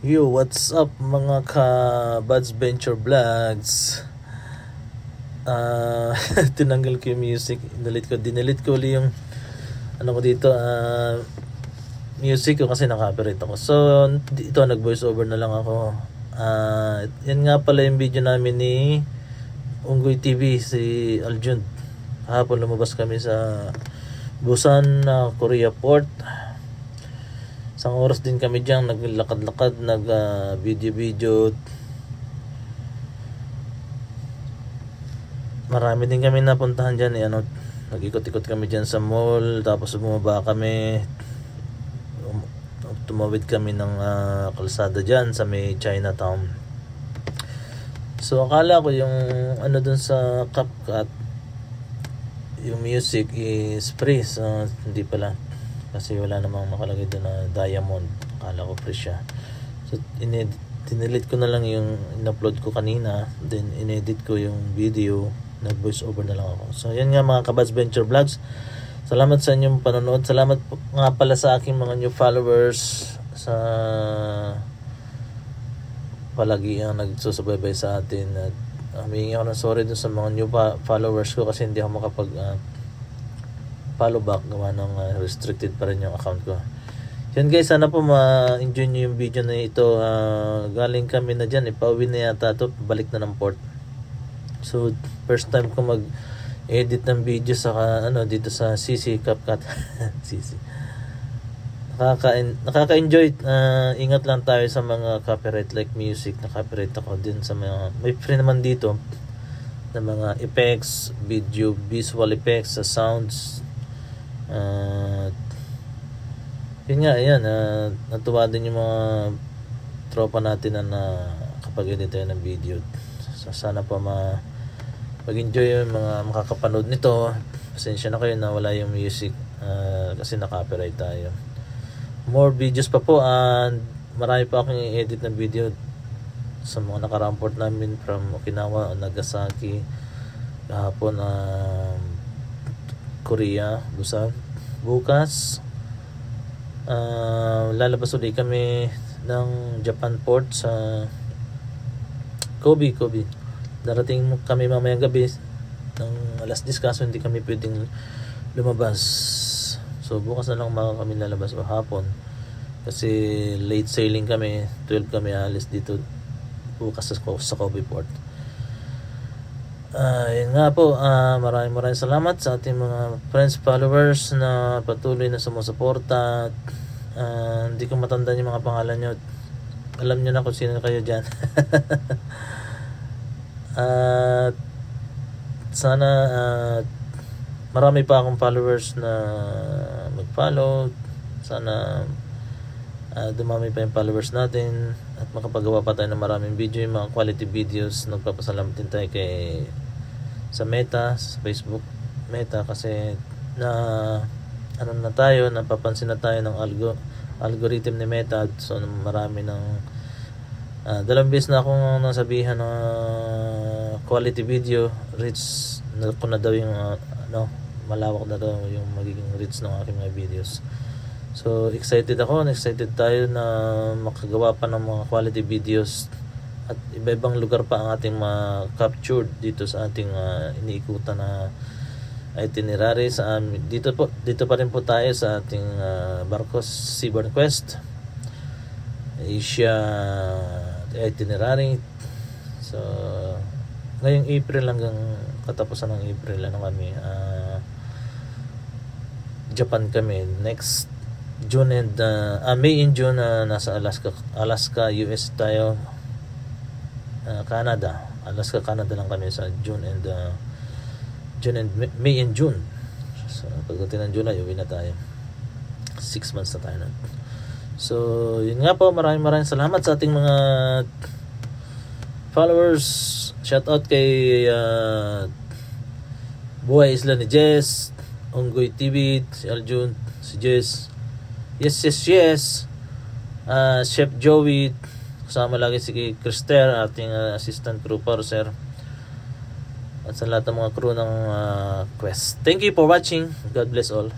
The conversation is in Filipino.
Yo, what's up mga ka-Buds Venture Vlogs? Tinanggal ko yung music, dinelete ko ulit yung ano ko dito, music ko kasi naka-copyright ako. So, ito nag-voice over na lang ako. Yan nga pala yung video namin ni Unggoy TV, si Aljun. Hapon lumabas kami sa Busan, Korea Port. Isang oras din kami dyan, naglakad-lakad, video-video. Marami din kami napuntahan dyan. Nag-ikot-ikot kami dyan sa mall. Tapos bumaba kami. Tumawid kami ng kalsada dyan sa may Chinatown. So akala ko yung dun sa CapCut, yung music is free. So hindi pala. Kasi wala namang nakalagay doon na diamond. Akala ko free siya. So tinelete ko na lang yung in-upload ko kanina. Then inedit ko yung video. Nag-voice over na lang ako. So yan nga mga ka-Buds Venture Vlogs. Salamat sa inyong panonood. Salamat nga pala sa aking mga new followers. Sa palagi ang nagsusubaybay sa atin. At humingi ako ng sorry dun sa mga new followers ko kasi hindi ako makapag follow back, gawa ng restricted pa rin yung account ko. Yan guys, sana po ma-enjoy nyo yung video na ito. Galing kami na dyan, ipauwi na yata ito, balik na ng port. So first time ko mag-edit ng video sa dito sa CC CapCut. CC. Nakaka-enjoy. Ingat lang tayo sa mga copyright like music. Na-copyright ako din sa mga, may free naman dito na mga effects, video, visual effects, sa sounds. Yun nga, ayan, natuwa din yung mga tropa natin na kapag edit tayo ng video. So, sana pa mag-enjoy yung mga makakapanood nito. Pasensya na kayo na wala yung music kasi na-copyright tayo. More videos pa po, and marami pa akong i-edit ng video sa mga nakaramport namin from Okinawa, Nagasaki, kahapon Korea, Busan. Bukas lalabas ulit kami ng Japan port sa Kobe. Darating kami mamayang gabi ng alas 10 kaso hindi kami pwedeng lumabas. So bukas na lang kami lalabas o hapon kasi late sailing kami, 12 kami alis dito bukas sa Kobe port. Yun nga po, maraming salamat sa ating mga friends, followers na patuloy na sumusuporta. Hindi ko matandaan yung mga pangalan nyo. Alam nyo na kung sino kayo dyan. Sana marami pa akong followers na mag-follow. Sana dumami pa yung followers natin at makapagawa pa tayo ng maraming video, yung mga quality videos. Nagpapasalamat din tayo sa Meta, sa Facebook Meta, kasi na tayo, napapansin na tayo ng algorithm ni Meta. So marami ng dalawang beses na akong nasabihan na quality video reach na daw yung malawak na daw yung magiging reach ng aking mga videos. So excited tayo na makagawa pa ng mga quality videos at iba-ibang lugar pa ang ating captured dito sa ating iniikutan na itinerary sa amin. Dito pa rin po tayo sa ating Barcos Seaborne Quest Asia itinerary. So ngayong April hanggang katapusan ng April kami Japan kami. Next June and May and June nasa Alaska, US tayo. Canada, Alaska, Canada lang kami sa June and May and June. So pagdating ng July uwi na tayo. 6 months na tayo na. So yun nga po, maraming salamat sa ating mga followers. Shout out kay Buhay Isla ni Jess, Unggoy TV, si Aljun, si Jess, yes, Chef Joey, kasama lagi si Krister, ating assistant crew producer, at sa lahat ng mga crew ng Quest. Thank you for watching. God bless all.